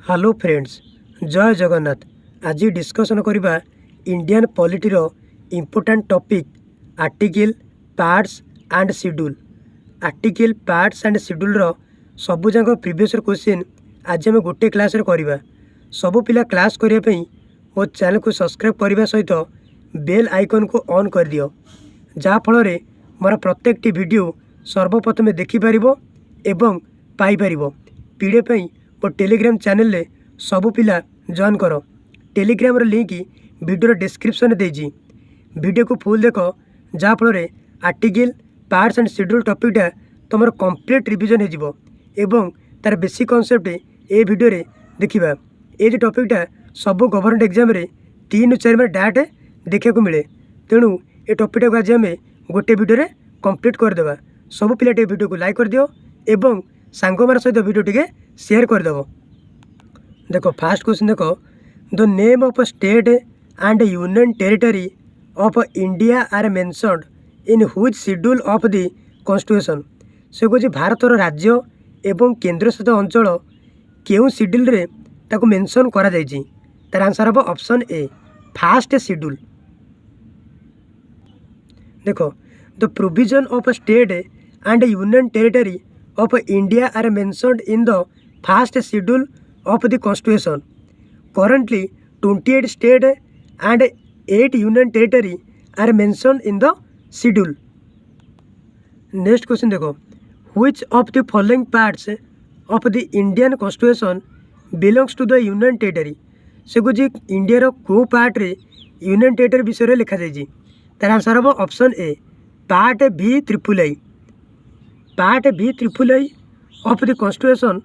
Hello friends, जय जगन्नाथ। आज डिस्कसन करबा इंडियन पॉलिटी रो important topic article parts and schedule. Article parts and schedule रो सबु जाक प्रीवियस क्वेश्चन आज हम गोटे क्लास रे करबा। सबु पिला क्लास करिया पई मो चैनल को सब्सक्राइब करबा सहित बेल आइकन को ऑन कर दियो, जहा फल रे मोर प्रत्येक वीडियो सर्वप्रथमे देखि परिबो एवं पाई परिबो। पीडीएफ पई और टेलीग्राम चैनल ले सबु पिला जॉइन करो। टेलीग्राम रो लिंक वीडियो डिस्क्रिप्शन देजी। वीडियो को फुल देखो, जहा फल रे आर्टिकल पार्ट्स एंड शेड्यूल टॉपिकटा तुम कंप्लीट रिविजन हो एवं तार बेसिक कॉन्सेप्ट ए वीडियो रे देखिबा। ए जो टॉपिकटा सब गवर्नमेंट एग्जाम रे 3-4 मिनट डायरेक्ट देखा को मिले, तेणु ए टॉपिकटा को आज आम गोटे वीडियो रे कंप्लीट करदेवा। सब पिला वीडियो को लाइक कर दियो एवं सांग मान सहित वीडियो टिके शेयर करदेव। देखो फास्ट क्वेश्चन देखो, the name of state and union territory of India are mentioned in which schedule of the constitution. से कह भारतर राज्य एवं केंद्रशासित अंचल केउ शेड्यूल रे ताको मेंशन करा जायछि। तार आंसर हम ऑप्शन ए फास्ट शेड्यूल। देखो the provision of state and union territory of India are mentioned in the first schedule of the constitution. Currently 28 state and 8 union territory are mentioned in the schedule. Next question देखो, which of the following parts of the Indian constitution belongs to the union territory। से कुछ India रो को part रे union territory विषय रे लिखा जायछि। तार answer हम option A part B triple I. Part B triple I of the Constitution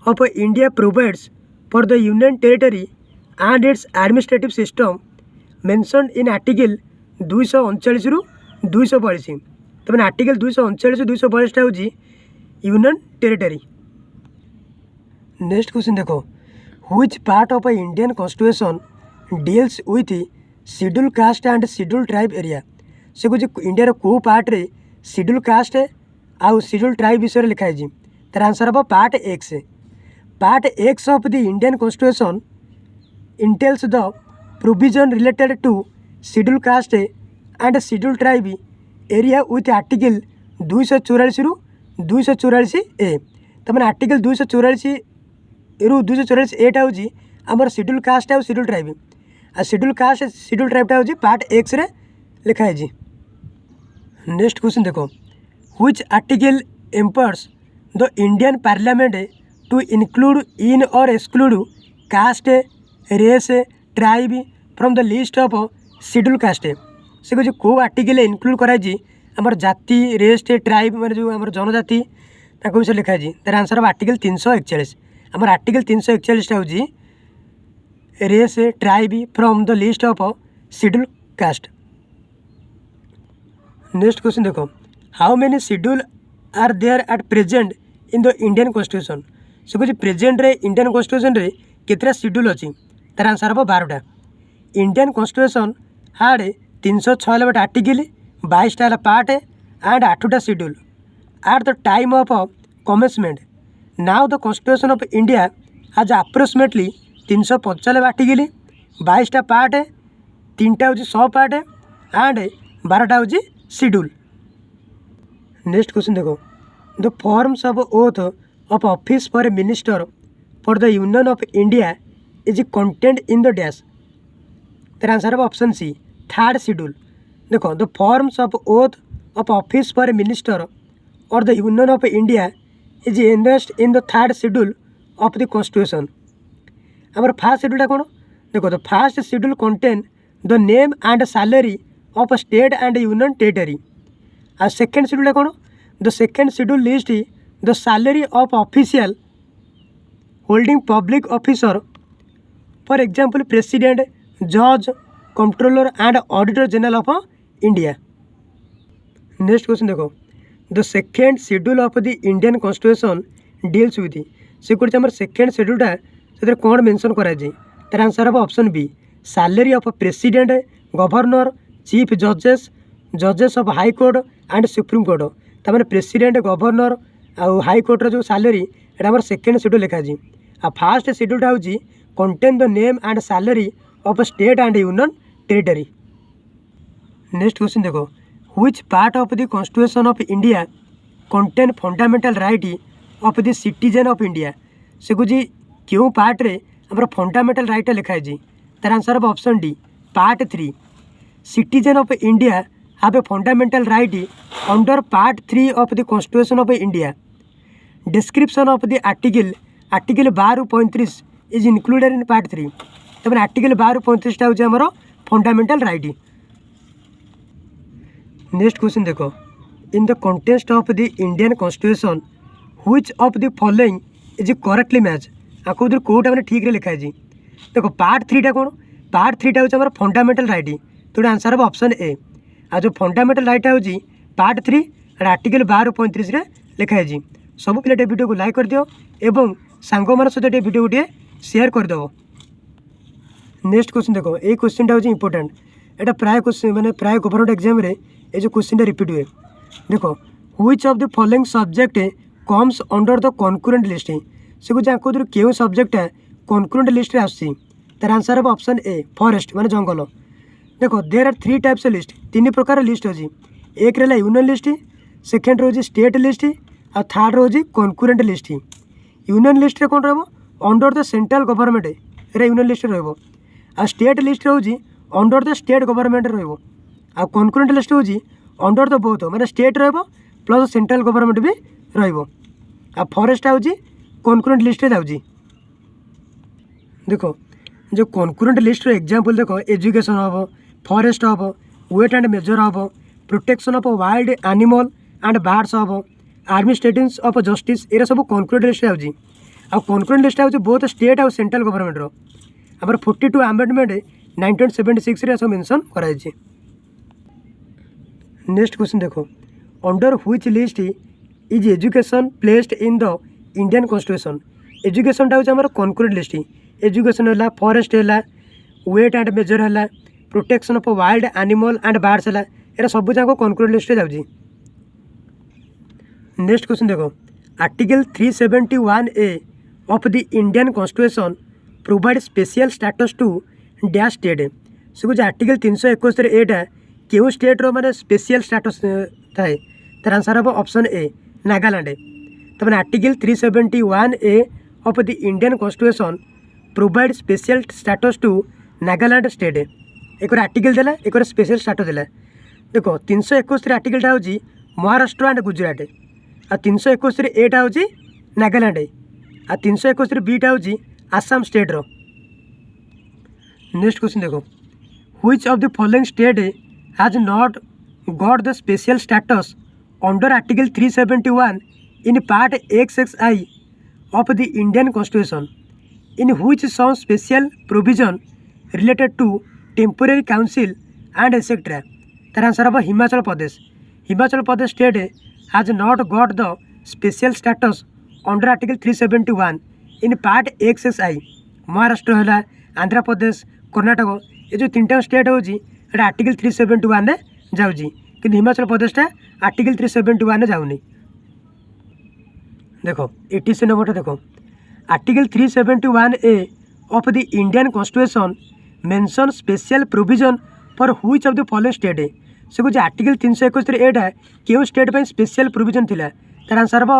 of India provides for the Union Territory and its administrative system mentioned in Article 239 रु 242। तो मैंने article 239 से 242 हूँ यूनियन टेरिटरी। नेक्स्ट क्वेश्चन देखो, which part of Indian constitution deals with schedule caste and schedule tribe area. से कुछ India को part रे शेड्यूल कास्ट आउ शेड्यूल ट्राइब विषय लिखाई। तार आंसर हम part X. Part X of the Indian constitution entails the provision related to schedule caste and schedule tribe area with article 244 रु 244 ए। तो मैंने आर्टिकल 244 रु 244 एटा हूँ आमर शेड्यूल कास्ट आउ शेड्यूल ट्राइब। आ शेड्यूल कास्ट शेड्यूल ट्राइबटा हूँ पार्ट एक्स रे लिखाई। Next question देखो, which article empowers the Indian Parliament to include in or exclude caste, race, tribe from the list of scheduled caste। से कुछ को article include कराई आमर जाति race tribe माने जो आमर जनजाति ताको विषय लिखाई। तार आंसर हम आर्टिकल 341। आमर आर्टिकल 341 हूँ race tribe from the list of schedule caste. Next question देखो, how many schedule are there at present in the Indian constitution. से कुछ प्रेजेंट रे इंडियन कॉन्स्टिट्यूशन रे केतरा शेड्यूल अच्छी। तार आंसर हम 12टा। इंडियन कॉन्स्टिट्यूशन हाड 396 आर्टिकल 22टा पार्ट एंड 8टा schedule at the time of commencement. Now the constitution of India has approximately 395 article 22टा पार्ट 3टा हूँ सब पार्ट एंड 12टा हूँ शेड्यूल। नेक्स्ट क्वेश्चन देखो, the forms of oath of office for a minister for the union of India is content in the dash. तार answer option c third schedule. देखो the forms of oath of office for a minister और the union of India is envisaged in the third schedule of the constitution. आमर first शेड्यूलटा कौन देखो, the first schedule contain the name and salary of state and union territory. आ second schedule कौन, the second schedule list the salary of official holding public officer for example president जज controller and auditor general of India. Next question देखो, the second schedule of the Indian constitution deals with. से कुछ आम second शेड्यूलटा से कौन mention कराई। तार answer हम option b salary of president governor chief जजेस of high court and supreme court. तमें प्रेसिडेंट गवर्नर आउ हाई कोर्टर जो सैलरी एटा आम सेकेंड शेड्यूल लिखा। आ फास्ट शेड्यूलटा हूँ contain the name and salary of state and union territory. Next question देखो, which part of the constitution of India contain fundamental right of the citizen of India. से कुछ क्यों part रे हमर fundamental right लिखाई। तार answer of option D part 3। Citizen of India have a fundamental right under part 3 of the constitution of India. Description of the article 12-35 is included in part 3। तब article 12-35 हूँ आमर fundamental right. Next question देखो, in the context of the Indian constitution which of the following is correctly match. आपको उधर कोटा मैंने ठीक लिखाई। देखो पार्ट 3टा कौन, पार्ट 3टा हूँ आमर फंडामेंटल राइट, तो आंसर हम ऑप्शन ए। आ जो फंडामेंटल राइट हूँ पार्ट 3 आर्टिकल 12-35 लिखाई। सब पिला वीडियो को लाइक कर दियो एवं सांग मान सहित वीडियो गोटे शेयर करदेव। नेक्स्ट क्वेश्चन देखो, ये क्वेश्चनटा हूँ इंपोर्टेंट। एटा प्राय क्वेश्चन मैंने प्राय गवर्नमेंट एग्जाम रे ये जो क्वेश्चनटा रिपीट हुए। देखो which of the following subject comes under the concurrent list. से कुछ आपको क्यों सब्जेक्ट कॉन्करेंट लिस्ट आसी। तार आंसर हम ऑप्शन ए फॉरेस्ट माने जंगल। देखो देयर आर 3 टाइप्स लिस्ट, 3 प्रकार लिस्ट अच्छी। एक रहा यूनियन लिस्ट, सेकेंड रोज स्टेट लिस्ट और थर्ड रोज कॉन्करेंट लिस्ट। यूनियन लिस्ट रे कौन रहो अंडर द सेंट्रल गवर्नमेंट रे यूनियन लिस्ट रहो। आ स्टेट लिस्ट हूँ अंडर द स्टेट गवर्नमेंट रहो। आ कॉन्करेंट लिस्ट हूँ अंडर द बोथ माने स्टेट रहो प्लस सेंट्रल गवर्नमेंट भी रहो। आ फॉरेस्ट हूँ कॉन्करेंट लिस्ट जाऊँगी। देखो जो कॉन्करेंट लिस्ट एग्जांपल देखो एजुकेशन हम, फॉरेस्ट हम, वेट एंड मेजर हम, protection of wild animal and birds हम, एडमिनिस्ट्रेटिव ऑफ जस्टिस, ये सब कॉन्करेंट लिस्ट आउँ। आ कॉन्करेंट लिस्ट हूँ बोथ स्टेट और सेंट्रल गवर्नमेंट आम 42 आमेंडमेंट 1976 सब मेंशन कराई। नेक्स्ट क्वेश्चन देखो, under which list is education placed in the Indian constitution. एजुकेशनटा हूँ आम कॉन्करेंट लिस्ट। एजुकेशन है, फॉरेस्ट है, वेट एंड मेजर है, protection of wild animal and birds है, ये सब जाक कॉन्करेंट लिस्ट जाऊँगी। नेक्स्ट क्वेश्चन देखो, article 371A of the Indian constitution provide special status to dash state. से कुछ आर्टिकल 371 एटा क्यों स्टेट रो माने स्पेशल स्टेटस थाए। तार आंसर हम ऑप्शन ए नागालैंड। तब article 371A of the Indian constitution provide special status to Nagaland state. एक आर्टिकल देला, एक स्पेशल स्टेटस देला। देखो 371 आर्टिकलटा हूँ महाराष्ट्र एंड गुजरात। आ 371 एटा हूँ नागालैंड। आ 371 बीटा हूँ आसाम स्टेट रो। नेक्स्ट क्वेश्चन देखो, which of the following state has not got the special status under article 371 in part XXI of the Indian constitution in which some special provision related to temporary council and etcetera. तार answer हम Himachal Pradesh. Himachal Pradesh state has not got the special status under article 371 in part XXI। Maharashtra है, आंध्र प्रदेश, कर्नाटक, ये जो 3टा state हूँ article 371 जाऊँगी, कि Himachal प्रदेशटा article 371 जाऊनी। देखो 80 number देखो, article 371A of the Indian constitution mention special provision for which of the following state. से कुछ आर्टिकल 371 एटा क्यों स्टेट पर स्पेशल प्रोविजन थिला। तार आंसर हम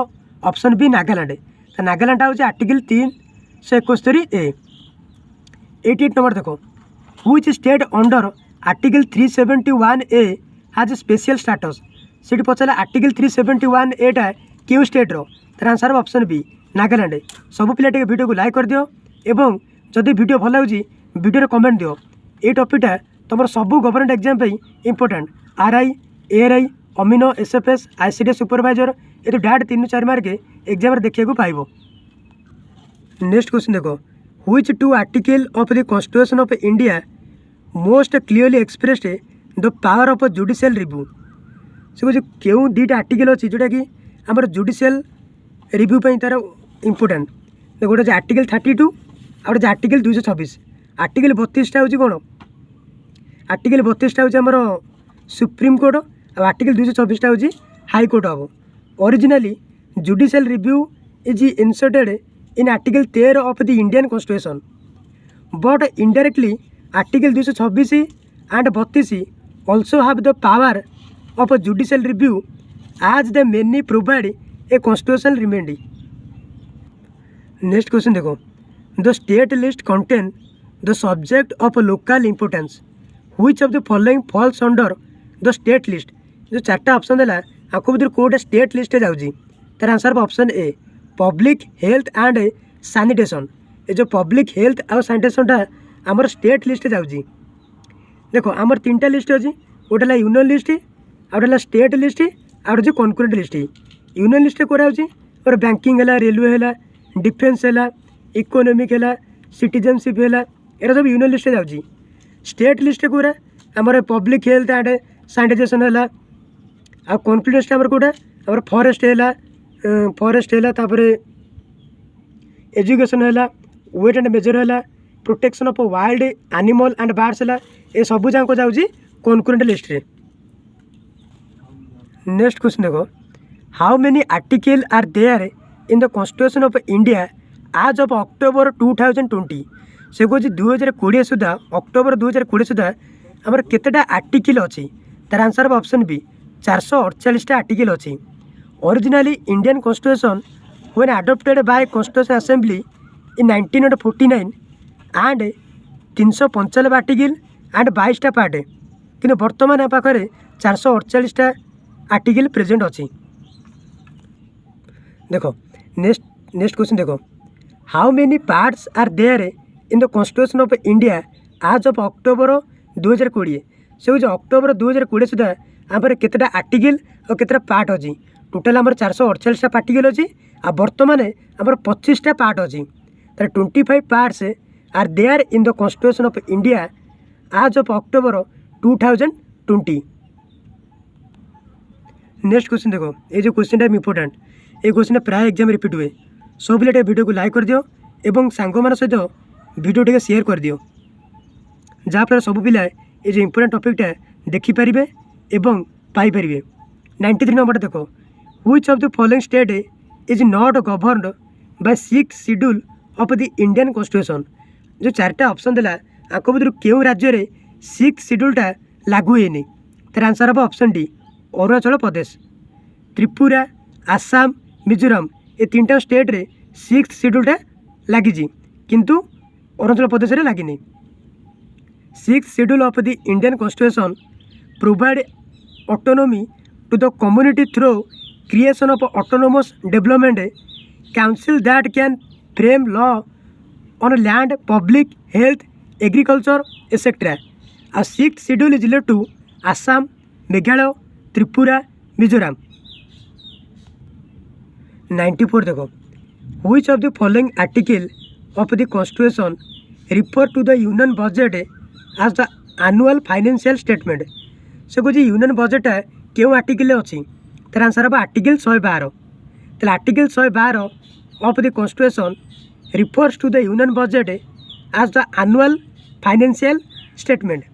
ऑप्शन बी नागालैंड। तो नागालैंड हूँ आर्टिकल 371A। 88 नंबर देखो, which state under article 371A has special status. सीट पचारे आर्टिकल 371 एटा क्यों स्टेट रो। तार आंसर ऑप्शन बी नागालैंड। सब पिला वीडियो को लाइक कर दियो एवं जदि वीडियो भल लगे वीडियो कमेंट दियो। ये टॉपिकटा तुम सब government exam important RI, ARI, amino, SFS, ICDS supervisor, ये तो डायरेक्ट 3-4 मार्क एग्जाम देखा पाइब। नेक्स्ट क्वेश्चन देखो, which 2 article of the constitution of India most clearly expressed the power of judicial review. से कुछ क्यों 2टा आर्टिकल अच्छी जोटा कि आम जुडिशियल रिव्यू तार इंपोर्टेंट। गोटे आर्टिकल 32 और गोटे आर्टिकल 226। आर्टिकल 32टा हूँ कौन, आर्टिकल 32टा हूँ आमर सुप्रीम कोर्ट और आर्टिकल 226टा हूँ हाई कोर्ट हम। ओरिजिनाली judicial review is inserted in Article 13 of the Indian Constitution. But indirectly, Article 226 and 32 also have the power of a judicial review as the many provide a constitutional remedy. Next question देखो, the state list contain the subject of local importance. Which of the following falls under the state list? जो चार्टा option देला आपको भीतर Kota state list जाउजी तार answer option a public health and sanitation. ये जो public health और सैनिटेशनटा आमर स्टेट लिस्ट जाउजी. देखो आमर तीनटा लिस्ट अच्छी, गोटे यूनियन लिस्ट आ गोटे स्टेट लिस्ट आ गोटे कनकरेंट लिस्ट. यूनियन लिस्ट कौन और बैंकिंग है, रेलवे है, डिफेन्स है, इकोनोमिक है, सिटीजनशिप है, ये सब यूनियन लिस्ट जाउजी. स्टेट लिस्ट कौन आमर पब्लिक हेल्थ एंड सैनिटेशन है. आ कनकरेंट लिस्ट आमर कौटा आमर फॉरेस्ट है, तापर एजुकेशन है, वेट एंड मेजर है, protection of wild animal and birds है. ये सब जाक जाऊँगी कनकरेंट लिस्ट रे. नेक्स्ट क्वेश्चन देखो, how many article are there in the constitution of India as of October 2020. से कौन 2020 सुधा अक्टोबर 2020 सुधा आमर केतेटा आर्टिकल अच्छी तार आंसर ऑप्शन बी 448 आर्टिकल अच्छी. Originally Indian constitution when adopted by constitution assembly in 1949 and 395 article and 22टा part कि बर्तमान पाखे 448 आर्टिकल प्रेजेंट अच्छी. देखो नेक्स्ट क्वेश्चन देखो, how many parts are there in the constitution of India as of October 2020. से जो अक्टोबर 2020 सुधा आमर केतेटा आर्टिकल और केतेटा पार्ट अच्छी. टोटाल आमर 448 आर्टिकल अच्छी आ बर्तमान आमर 25टा पार्ट अच्छी. तर 25 parts are there in the constitution of India as of October 2020. Next question देखो, ये जो क्वेश्चन है इम्पोर्टाट. ये क्वेश्चन प्राय एग्जाम रिपीट हुए. सब पिला वीडियो को लाइक कर दियो एवं सांग मान सहित वीडियो टे शेयर कर दियो, जहाँफल सब पिला ये जो इम्पोर्टाट टॉपिकटा देखिपारे एवं पाइपर. 93 नंबर देखो, which of the following state is not governed bye 6th schedule of the Indian constitution. जो 4टा ऑप्शन देला आपको भर क्यों राज्य में 6th शेड्यूलटा लागू है. तार आंसर हम ऑप्शन डी अरुणाचल प्रदेश, त्रिपुरा, आसाम, मिजोराम ये 3टा स्टेट रे 6th शेड्यूलटा लगी किंतु अरुणाचल प्रदेश में लगी. 6th schedule of the Indian constitution provide autonomy to the community through creation of autonomous development council that can frame law on land, public health, agriculture etcetera. आ 6th schedule is related to Assam, Meghalaya, Tripura, Mizoram. 94 देखो, which of the following article of the constitution refer to the union budget as the annual financial statement. से कौन union budget क्यों article अच्छी. तार answer हम article 112. तो article 112 of the constitution refers to the union budget as the annual financial statement.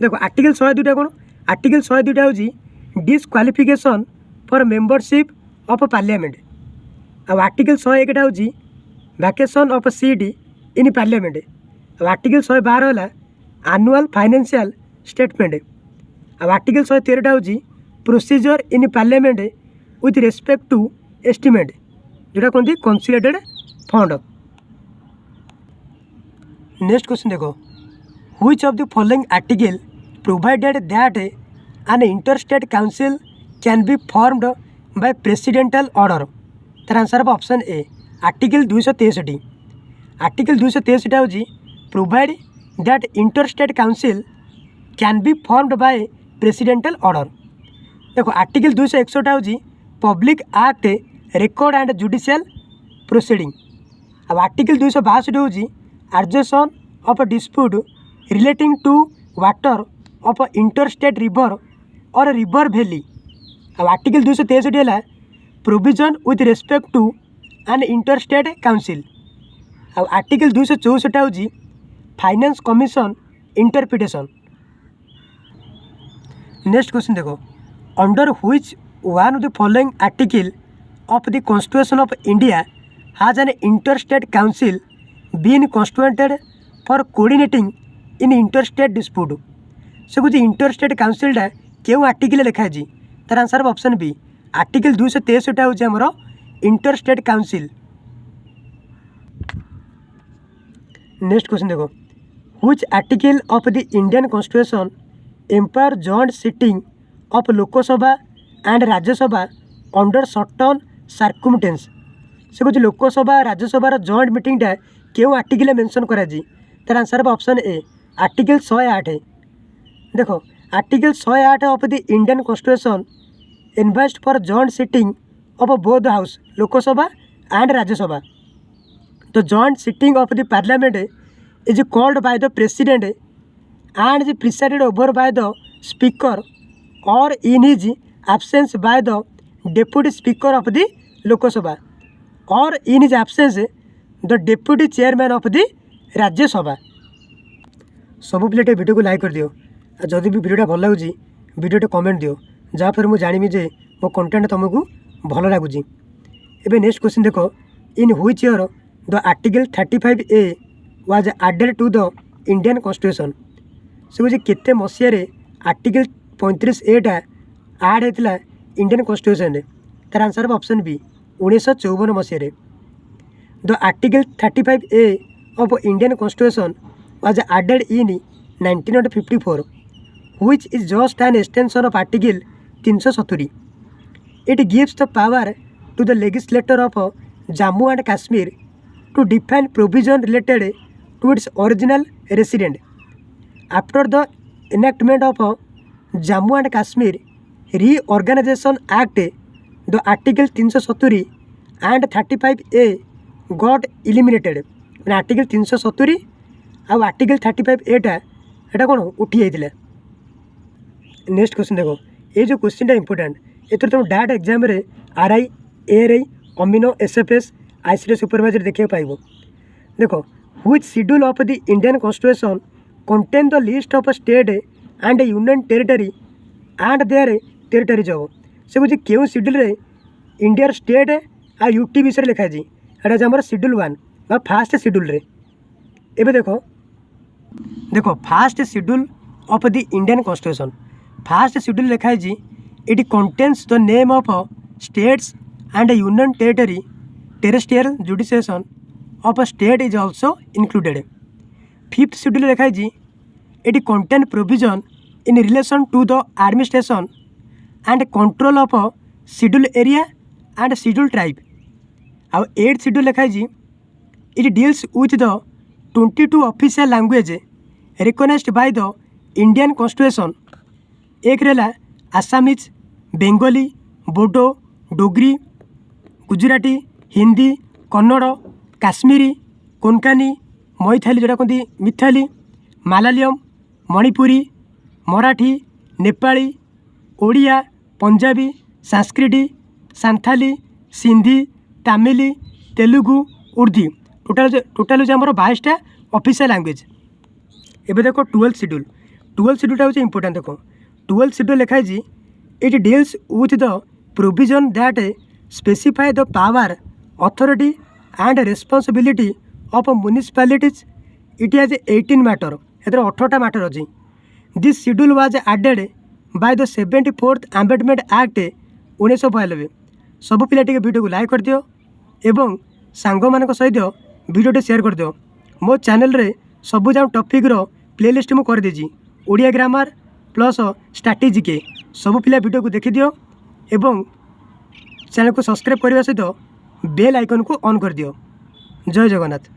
देखो article 102 कौन, article 102 हूँ disqualification for membership of parliament. अब आर्टिकल 101 हूँ vacation of seat in parliament. अब आर्टिकल 112 है एनुअल फाइनेंशियल स्टेटमेंट. अब article 113 हूँ procedure in parliament with respect to estimate, जोटा कहते कंसिडरेटेड फंड. नेक्स्ट क्वेश्चन देखो, which of the following article provided that an interstate council can be formed by presidential order. तार answer हम option a article 263. Article 263 हूँ provide that interstate council can be formed by presidential order. देखो article 261 हूँ public act record and judicial proceeding. अब article 262 हूँ आर्जेसन of dispute relating to water of interstate river और river valley. अब article 263 है provision with respect to an interstate council. अब article 264 हूँ finance commission interpretation. Next question देखो, under which one of the following article of the constitution of India has an interstate council been constituted for coordinating in interstate dispute? से कुछ interstate काउंसिलटा क्यों article लिखाई तार answer हम option B article 263 हूँ आमर interstate council. Next question देखो which article of the Indian constitution empower joint sitting of Lok Sabha and Rajya Sabha under certain circumstances. से कुछ लोकसभा राज्यसभा जॉइंट मीटिंगटा क्यों आर्टिकल मेंशन करा तार आंसर हम ऑप्शन ए आर्टिकल 108। देखो article 108 of the Indian constitution invest for joint sitting of both house Lok Sabha and Rajya Sabha. तो joint sitting of the parliament is called by the president and is presided over by the speaker और in his absence by the deputy speaker of the Lok Sabha और in his absence the deputy chairman of the Rajya Sabha. सब पिले video को like कर दियो जदि भी वीडियोटा भल लगुच वीडियोटे कमेंट दियो जहाँफल मुझे जानी जे मो कंटेंट तुमको भल लगुच। एबे नेक्स्ट क्वेश्चन देखो in which year the article 35A was added to the Indian constitution. से कुछ केते मसीह आर्टिकल 35A टा आड होता इंडियन कॉन्स्टिट्यूशन तार आंसर ऑप्शन बी 1954 मसीह। The article 35A of Indian constitution was added in 1954 which is just an extension of article 370. It gives the power to the legislature of Jammu and Kashmir to define provision related to its original resident. After the enactment of Jammu and Kashmir Reorganization Act, the Article 370 and 35A got eliminated. Article 370 ଆଉ article 35A टा एटा कौन उठी जाइए। Next question देखो ये जो question important एथर तुम direct exam रे RI ARY amino SFS ICD supervisor देखा पाइबो। देखो which schedule of the Indian constitution contain the list of state and union territory and there territories हो। से कुछ क्यों शेड्यूल रे इंडिया स्टेट आ यूटी विषय लिखा जी एटा हमर शेड्यूल 1 बा फास्ट शेड्यूल रे। एबे देखो first schedule of the Indian constitution first schedule लिखाई जी it contains the name of states and union territory territorial jurisdiction of state is also included. Fifth schedule लिखाई जी it contain provision in relation to the administration and control of schedule area and schedule tribe. आउ eighth schedule लिखाई जी it deals with the 22 official language recognized by the Indian constitution. एक रहा Assamese Bengali Bodo Dogri Gujarati Hindi Kannada Kashmiri Konkani Maithili जोटा कहते Mithali Malayalam Manipuri Marathi Nepali Odia Punjabi Sanskrit Santhali Sindhi Tamil Telugu Urdu total हूँ आम 22टा official language. एबे देखो 12th शेड्यूलटा हूँ इंपोर्टेंट। देखो 12th शेड्यूल लिखाई जी it deals with the provision that specify the power authority and responsibility of municipalities. It has 18 matter एथर 18टा मैटर अच्छी। This schedule was added by the 74th amendment act 1992। सब पिला टिके वीडियो को लाइक कर दियो एवं सांग मान सहित वीडियो शेयर कर दियो। मो चैनल रे सब जाऊँ टॉपिक रो प्लेलिस्ट मु कर देजी ओडिया ग्रामर प्लस स्ट्रैटेजी के सब पिला वीडियो को देखि दियो एवं चैनल को सब्सक्राइब करने सहित बेल आइकन को ऑन कर दियो। जय जगन्नाथ।